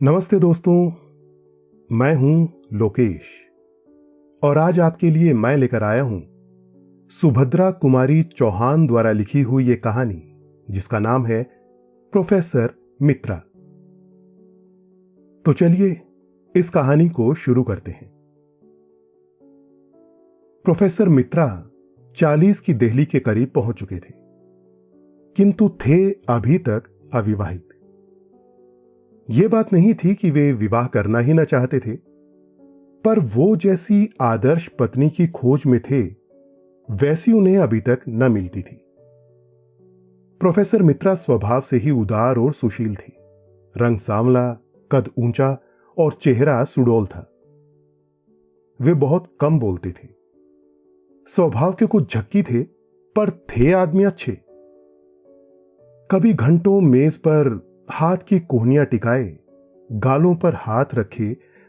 नमस्ते दोस्तों, मैं हूं लोकेश और आज आपके लिए मैं लेकर आया हूं सुभद्रा कुमारी चौहान द्वारा लिखी हुई ये कहानी जिसका नाम है प्रोफेसर मित्रा। तो चलिए इस कहानी को शुरू करते हैं। प्रोफेसर मित्रा 40 की देहली के करीब पहुंच चुके थे, किंतु थे अभी तक अविवाहित। यह बात नहीं थी कि वे विवाह करना ही न चाहते थे, पर वो जैसी आदर्श पत्नी की खोज में थे वैसी उन्हें अभी तक न मिलती थी। प्रोफेसर मित्रा स्वभाव से ही उदार और सुशील थे। रंग सांवला, कद ऊंचा और चेहरा सुडौल था। वे बहुत कम बोलते थे, स्वभाव के कुछ झक्की थे, पर थे आदमी अच्छे। कभी घंटों मेज पर हाथ की कोहनियां टिकाए, गालों पर हाथ रखे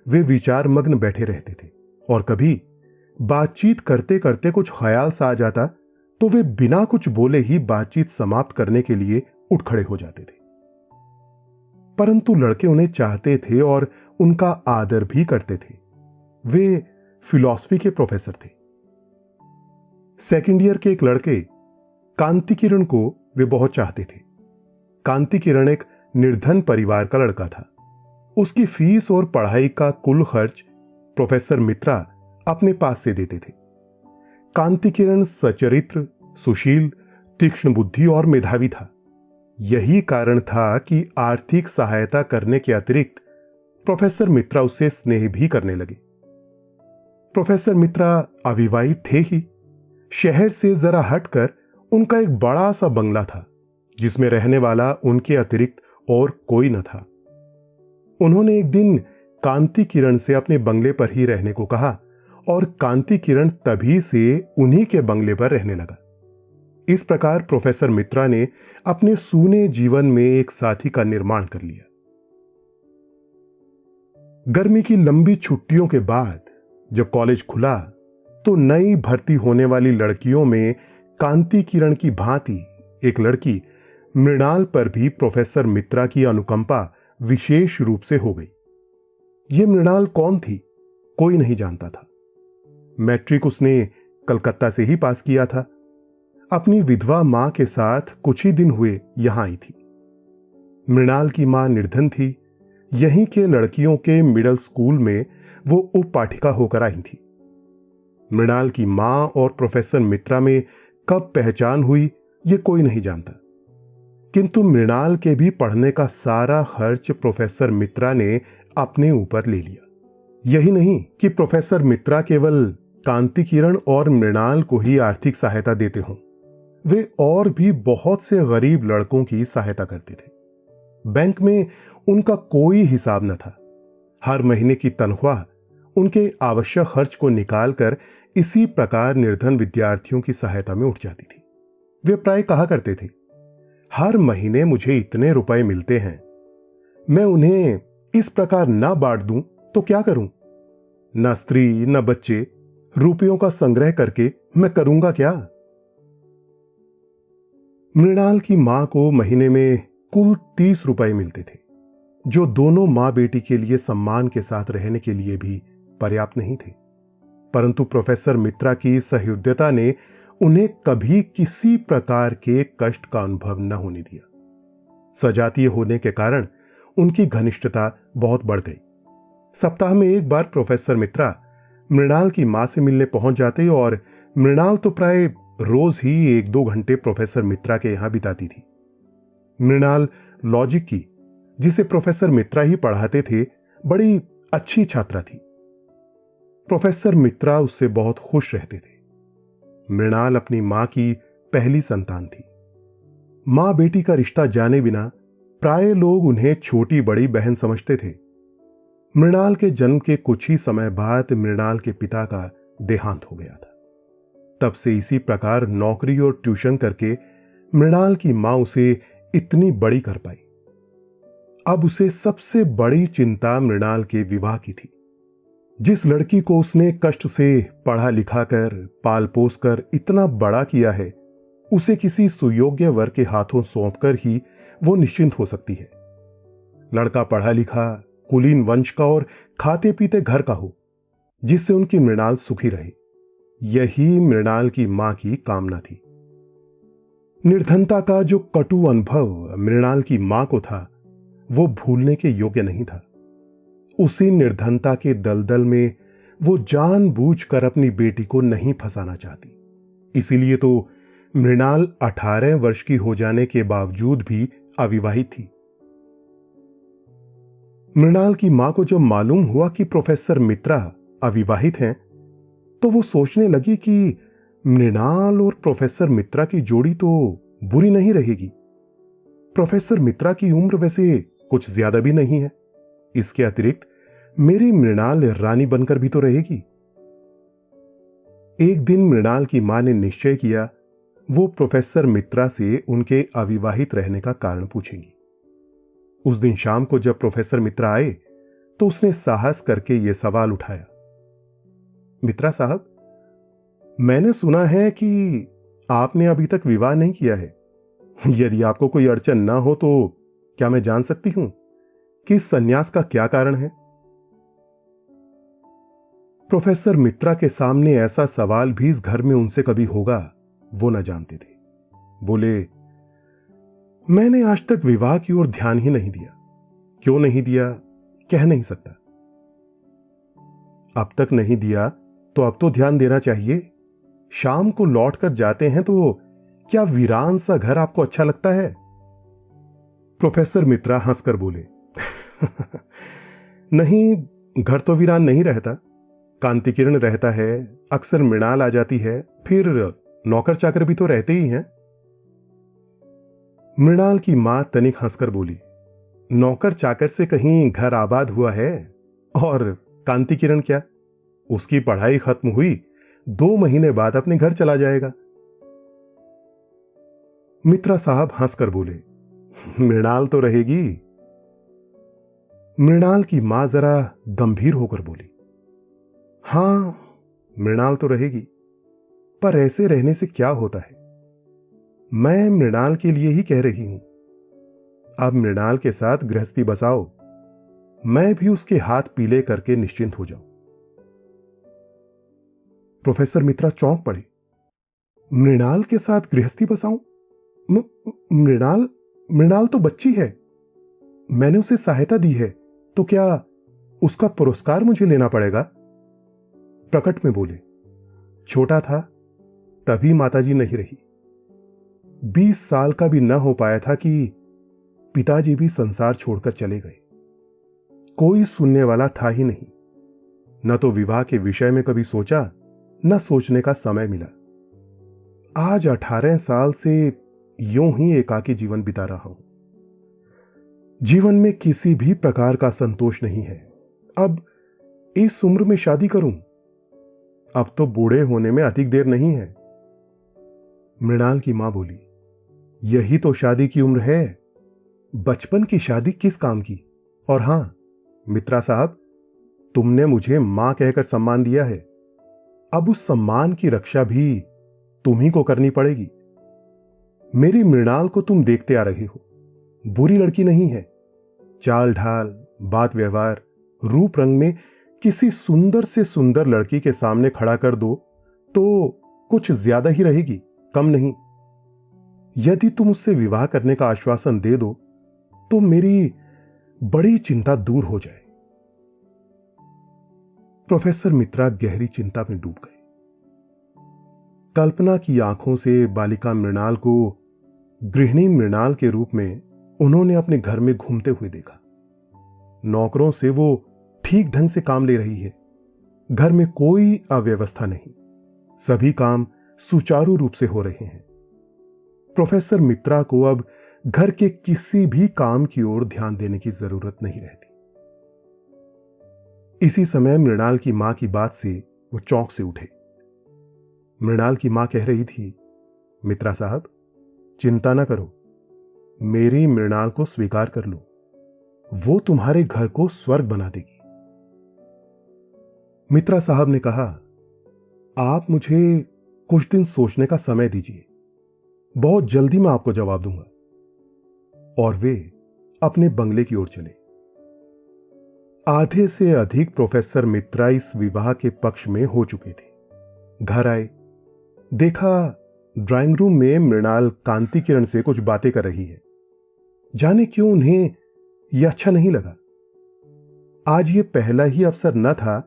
वे विचार मग्न बैठे रहते थे, और कभी बातचीत करते करते कुछ ख्याल सा आ जाता तो वे बिना कुछ बोले ही बातचीत समाप्त करने के लिए उठ खड़े हो जाते थे। परंतु लड़के उन्हें चाहते थे और उनका आदर भी करते थे। वे फिलॉसफी के प्रोफेसर थे। सेकेंड ईयर के एक लड़के कांति किरण को वे बहुत चाहते थे। कांति किरण एक निर्धन परिवार का लड़का था। उसकी फीस और पढ़ाई का कुल खर्च प्रोफेसर मित्रा अपने पास से देते थे। कांति किरण सचरित्र, सुशील, तीक्ष्ण बुद्धि और मेधावी था। यही कारण था कि आर्थिक सहायता करने के अतिरिक्त प्रोफेसर मित्रा उससे स्नेह भी करने लगे। प्रोफेसर मित्रा अविवाहित थे ही। शहर से जरा हटकर उनका एक बड़ा सा बंगला था जिसमें रहने वाला उनके अतिरिक्त और कोई न था। उन्होंने एक दिन कांति किरण से अपने बंगले पर ही रहने को कहा और कांति किरण तभी से उन्हीं के बंगले पर रहने लगा। इस प्रकार प्रोफेसर मित्रा ने अपने सूने जीवन में एक साथी का निर्माण कर लिया। गर्मी की लंबी छुट्टियों के बाद जब कॉलेज खुला तो नई भर्ती होने वाली लड़कियों में कांति किरण की भांति एक लड़की मृणाल पर भी प्रोफेसर मित्रा की अनुकंपा विशेष रूप से हो गई। यह मृणाल कौन थी, कोई नहीं जानता था। मैट्रिक उसने कलकत्ता से ही पास किया था। अपनी विधवा मां के साथ कुछ ही दिन हुए यहां आई थी। मृणाल की मां निर्धन थी। यहीं के लड़कियों के मिडिल स्कूल में वो उप पाठिका होकर आई थी। मृणाल की मां और प्रोफेसर मित्रा में कब पहचान हुई ये कोई नहीं जानता, किंतु मृणाल के भी पढ़ने का सारा खर्च प्रोफेसर मित्रा ने अपने ऊपर ले लिया। यही नहीं कि प्रोफेसर मित्रा केवल कांति किरण और मृणाल को ही आर्थिक सहायता देते हों, वे और भी बहुत से गरीब लड़कों की सहायता करते थे। बैंक में उनका कोई हिसाब न था। हर महीने की तनख्वाह उनके आवश्यक खर्च को निकालकर इसी प्रकार निर्धन विद्यार्थियों की सहायता में उठ जाती थी। वे प्राय कहा करते थे, हर महीने मुझे इतने रुपए मिलते हैं, मैं उन्हें इस प्रकार ना बांट दूं तो क्या करूं? न स्त्री न बच्चे, रुपयों का संग्रह करके मैं करूंगा क्या? मृणाल की मां को महीने में कुल 30 रुपए मिलते थे, जो दोनों मां बेटी के लिए सम्मान के साथ रहने के लिए भी पर्याप्त नहीं थे। परंतु प्रोफेसर मित्रा की सहृदयता ने उन्हें कभी किसी प्रकार के कष्ट का अनुभव न होने दिया। सजातीय होने के कारण उनकी घनिष्ठता बहुत बढ़ गई। सप्ताह में एक बार प्रोफेसर मित्रा मृणाल की मां से मिलने पहुंच जाते और मृणाल तो प्राय रोज ही 1-2 घंटे प्रोफेसर मित्रा के यहां बिताती थी। मृणाल लॉजिक की, जिसे प्रोफेसर मित्रा ही पढ़ाते थे, बड़ी अच्छी छात्रा थी। प्रोफेसर मित्रा उससे बहुत खुश रहते थे। मृणाल अपनी मां की पहली संतान थी। मां बेटी का रिश्ता जाने बिना प्राय लोग उन्हें छोटी बड़ी बहन समझते थे। मृणाल के जन्म के कुछ ही समय बाद मृणाल के पिता का देहांत हो गया था। तब से इसी प्रकार नौकरी और ट्यूशन करके मृणाल की मां उसे इतनी बड़ी कर पाई। अब उसे सबसे बड़ी चिंता मृणाल के विवाह की थी। जिस लड़की को उसने कष्ट से पढ़ा लिखा कर पाल पोस कर इतना बड़ा किया है, उसे किसी सुयोग्य वर के हाथों सौंपकर ही वो निश्चिंत हो सकती है। लड़का पढ़ा लिखा, कुलीन वंश का और खाते पीते घर का हो, जिससे उनकी मृणाल सुखी रहे। यही मृणाल की मां की कामना थी। निर्धनता का जो कटु अनुभव मृणाल की मां को था, वो भूलने के योग्य नहीं था। उसी निर्धनता के दलदल में वो जानबूझकर अपनी बेटी को नहीं फंसाना चाहती। इसीलिए तो मृणाल 18 वर्ष की हो जाने के बावजूद भी अविवाहित थी। मृणाल की मां को जब मालूम हुआ कि प्रोफेसर मित्रा अविवाहित हैं, तो वो सोचने लगी कि मृणाल और प्रोफेसर मित्रा की जोड़ी तो बुरी नहीं रहेगी। प्रोफेसर मित्रा की उम्र वैसे कुछ ज्यादा भी नहीं है। इसके अतिरिक्त मेरी मृणाल रानी बनकर भी तो रहेगी। एक दिन मृणाल की मां ने निश्चय किया, वो प्रोफेसर मित्रा से उनके अविवाहित रहने का कारण पूछेंगी। उस दिन शाम को जब प्रोफेसर मित्रा आए, तो उसने साहस करके यह सवाल उठाया, मित्रा साहब, मैंने सुना है कि आपने अभी तक विवाह नहीं किया है। यदि आपको कोई अड़चन ना हो तो क्या मैं जान सकती हूं कि इस संन्यास का क्या कारण है? प्रोफेसर मित्रा के सामने ऐसा सवाल भी इस घर में उनसे कभी होगा, वो न जानते थे। बोले, मैंने आज तक विवाह की ओर ध्यान ही नहीं दिया। क्यों नहीं दिया, कह नहीं सकता। अब तक नहीं दिया तो अब तो ध्यान देना चाहिए। शाम को लौट कर जाते हैं तो क्या वीरान सा घर आपको अच्छा लगता है? प्रोफेसर मित्रा हंसकर बोले, नहीं, घर तो वीरान नहीं रहता। कांति किरण रहता है, अक्सर मृणाल आ जाती है, फिर नौकर चाकर भी तो रहते ही हैं। मृणाल की मां तनिक हंसकर बोली, नौकर चाकर से कहीं घर आबाद हुआ है? और कांति किरण क्या, उसकी पढ़ाई खत्म हुई 2 महीने बाद अपने घर चला जाएगा। मित्रा साहब हंसकर बोले, मृणाल तो रहेगी। मृणाल की मां जरा गंभीर होकर बोली, हां, मृणाल तो रहेगी, पर ऐसे रहने से क्या होता है? मैं मृणाल के लिए ही कह रही हूं। अब मृणाल के साथ गृहस्थी बसाओ, मैं भी उसके हाथ पीले करके निश्चिंत हो जाऊं। प्रोफेसर मित्रा चौंक पड़े, मृणाल के साथ गृहस्थी बसाऊं? मृणाल मृणाल तो बच्ची है। मैंने उसे सहायता दी है, तो क्या उसका पुरस्कार मुझे लेना पड़ेगा? प्रकट में बोले, छोटा था तभी माताजी नहीं रही। 20 साल का भी न हो पाया था कि पिताजी भी संसार छोड़कर चले गए। कोई सुनने वाला था ही नहीं। न तो विवाह के विषय में कभी सोचा, न सोचने का समय मिला। आज 18 साल से यूं ही एकाकी जीवन बिता रहा हूं। जीवन में किसी भी प्रकार का संतोष नहीं है। अब इस उम्र में शादी करूं? अब तो बूढ़े होने में अधिक देर नहीं है। मृणाल की मां बोली, यही तो शादी की उम्र है। बचपन की शादी किस काम की? और हां, मित्रा साहब, तुमने मुझे मां कहकर सम्मान दिया है। अब उस सम्मान की रक्षा भी तुम्ही को करनी पड़ेगी। मेरी मृणाल को तुम देखते आ रहे हो, बुरी लड़की नहीं है। चाल ढाल, बात व्यवहार, रूप रंग में किसी सुंदर से सुंदर लड़की के सामने खड़ा कर दो तो कुछ ज्यादा ही रहेगी, कम नहीं। यदि तुम उससे विवाह करने का आश्वासन दे दो तो मेरी बड़ी चिंता दूर हो जाए। प्रोफेसर मित्रा गहरी चिंता में डूब गए। कल्पना की आंखों से बालिका मृणाल को गृहिणी मृणाल के रूप में उन्होंने अपने घर में घूमते हुए देखा। नौकरों से वो ठीक ढंग से काम ले रही है। घर में कोई अव्यवस्था नहीं, सभी काम सुचारू रूप से हो रहे हैं। प्रोफेसर मित्रा को अब घर के किसी भी काम की ओर ध्यान देने की जरूरत नहीं रहती। इसी समय मृणाल की मां की बात से वो चौंक से उठे। मृणाल की मां कह रही थी, मित्रा साहब, चिंता ना करो, मेरी मृणाल को स्वीकार कर लो। वो तुम्हारे घर को स्वर्ग बना देगी। मित्रा साहब ने कहा, आप मुझे कुछ दिन सोचने का समय दीजिए, बहुत जल्दी मैं आपको जवाब दूंगा। और वे अपने बंगले की ओर चले। आधे से अधिक प्रोफेसर मित्रा इस विवाह के पक्ष में हो चुके थे। घर आए, देखा ड्राइंग रूम में मृणाल कांति किरण से कुछ बातें कर रही है। जाने क्यों उन्हें यह अच्छा नहीं लगा। आज ये पहला ही अवसर न था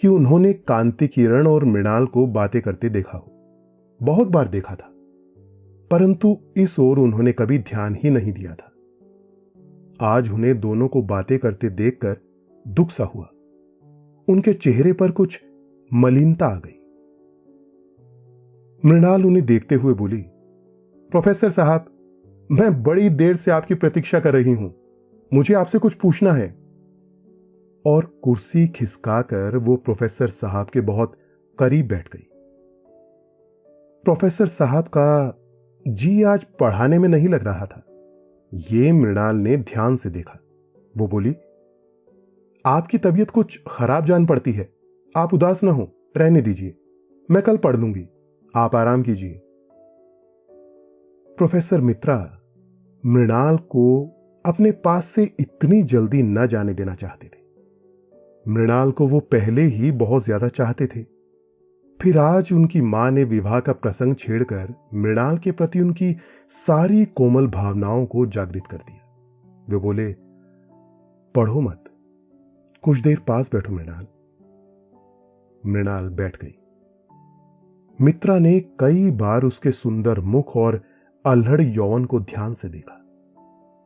कि उन्होंने कांति किरण और मृणाल को बातें करते देखा हो। बहुत बार देखा था, परंतु इस ओर उन्होंने कभी ध्यान ही नहीं दिया था। आज उन्हें दोनों को बातें करते देखकर दुख सा हुआ। उनके चेहरे पर कुछ मलिनता आ गई। मृणाल उन्हें देखते हुए बोली, प्रोफेसर साहब, मैं बड़ी देर से आपकी प्रतीक्षा कर रही हूं, मुझे आपसे कुछ पूछना है। और कुर्सी खिसकाकर वो प्रोफेसर साहब के बहुत करीब बैठ गई। प्रोफेसर साहब का जी आज पढ़ाने में नहीं लग रहा था। ये मृणाल ने ध्यान से देखा। वो बोली, आपकी तबीयत कुछ खराब जान पड़ती है, आप उदास ना हो, रहने दीजिए, मैं कल पढ़ लूंगी, आप आराम कीजिए। प्रोफेसर मित्रा मृणाल को अपने पास से इतनी जल्दी न जाने देना चाहते थे। मृणाल को वो पहले ही बहुत ज्यादा चाहते थे। फिर आज उनकी मां ने विवाह का प्रसंग छेड़कर मृणाल के प्रति उनकी सारी कोमल भावनाओं को जागृत कर दिया। वे बोले, पढ़ो मत, कुछ देर पास बैठो मृणाल। मृणाल बैठ गई। मित्रा ने कई बार उसके सुंदर मुख और अल्हड़ यौवन को ध्यान से देखा।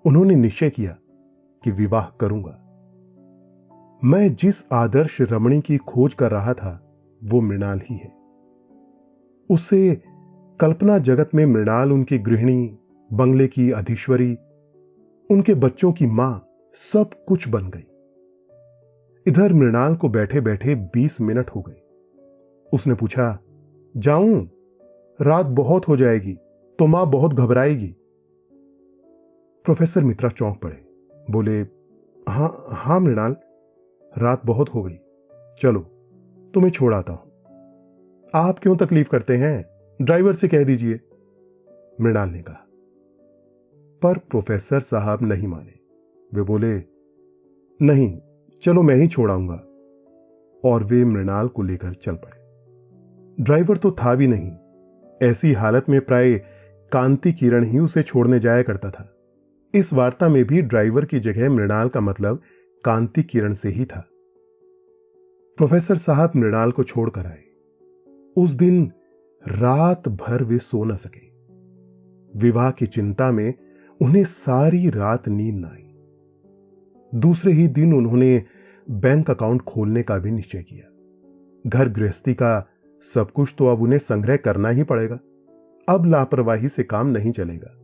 उन्होंने निश्चय किया कि विवाह करूंगा। मैं जिस आदर्श रमणी की खोज कर रहा था वो मृणाल ही है। उससे कल्पना जगत में मृणाल उनकी गृहिणी, बंगले की अधीश्वरी, उनके बच्चों की मां, सब कुछ बन गई। इधर मृणाल को बैठे बैठे 20 मिनट हो गए। उसने पूछा, जाऊं? रात बहुत हो जाएगी तो मां बहुत घबराएगी। प्रोफेसर मित्रा चौंक पड़े, बोले, हां मृणाल, रात बहुत हो गई, चलो तुम्हें छोड़ आता हूं। आप क्यों तकलीफ करते हैं, ड्राइवर से कह दीजिए, मृणाल ने कहा। पर प्रोफेसर साहब नहीं माने। वे बोले, नहीं, चलो मैं ही छोड़ाऊंगा। और वे मृणाल को लेकर चल पड़े। ड्राइवर तो था भी नहीं। ऐसी हालत में प्राय कांति किरण ही उसे छोड़ने जाया करता था। इस वार्ता में भी ड्राइवर की जगह मृणाल का मतलब कांति किरण से ही था। प्रोफेसर साहब मृणाल को छोड़कर आए। उस दिन रात भर वे सो न सके। विवाह की चिंता में उन्हें सारी रात नींद न आई। दूसरे ही दिन उन्होंने बैंक अकाउंट खोलने का भी निश्चय किया। घर गृहस्थी का सब कुछ तो अब उन्हें संग्रह करना ही पड़ेगा। अब लापरवाही से काम नहीं चलेगा।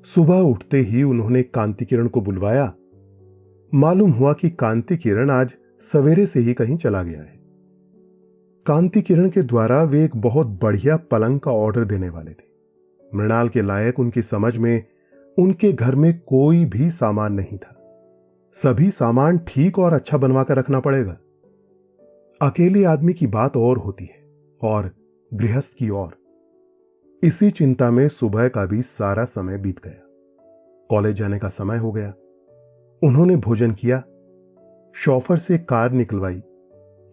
सुबह उठते ही उन्होंने कांति किरण को बुलवाया। मालूम हुआ कि कांति किरण आज सवेरे से ही कहीं चला गया है। कांति किरण के द्वारा वे एक बहुत बढ़िया पलंग का ऑर्डर देने वाले थे। मृणाल के लायक उनकी समझ में उनके घर में कोई भी सामान नहीं था। सभी सामान ठीक और अच्छा बनवा कर रखना पड़ेगा। अकेले आदमी की बात और होती है और गृहस्थ की और। इसी चिंता में सुबह का भी सारा समय बीत गया। कॉलेज जाने का समय हो गया। उन्होंने भोजन किया, शॉफर से कार निकलवाई।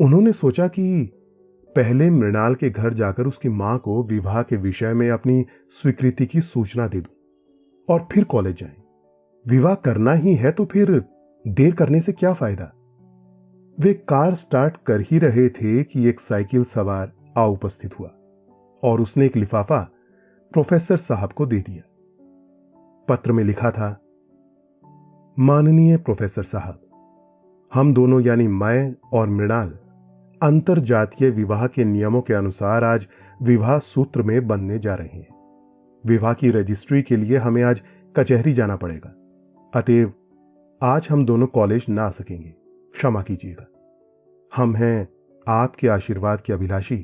उन्होंने सोचा कि पहले मृणाल के घर जाकर उसकी मां को विवाह के विषय में अपनी स्वीकृति की सूचना दे दूं और फिर कॉलेज जाएं। विवाह करना ही है तो फिर देर करने से क्या फायदा। वे कार स्टार्ट कर ही रहे थे कि एक साइकिल सवार आ उपस्थित हुआ और उसने एक लिफाफा प्रोफेसर साहब को दे दिया। पत्र में लिखा था, माननीय प्रोफेसर साहब, हम दोनों यानी मैं और मृणाल अंतर जातीय विवाह के नियमों के अनुसार आज विवाह सूत्र में बंधने जा रहे हैं। विवाह की रजिस्ट्री के लिए हमें आज कचहरी जाना पड़ेगा। अतएव आज हम दोनों कॉलेज ना आ सकेंगे, क्षमा कीजिएगा। हम हैं आपके आशीर्वाद के अभिलाषी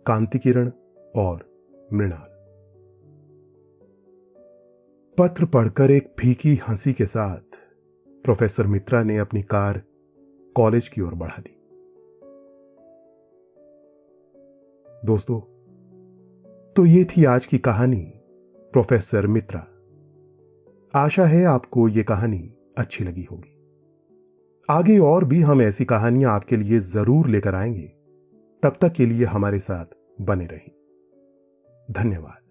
कांति किरण और मृणाल। पत्र पढ़कर एक फीकी हंसी के साथ प्रोफेसर मित्रा ने अपनी कार कॉलेज की ओर बढ़ा दी। दोस्तों, तो ये थी आज की कहानी प्रोफेसर मित्रा। आशा है आपको ये कहानी अच्छी लगी होगी। आगे और भी हम ऐसी कहानियां आपके लिए जरूर लेकर आएंगे। तब तक के लिए हमारे साथ बने रहें। धन्यवाद।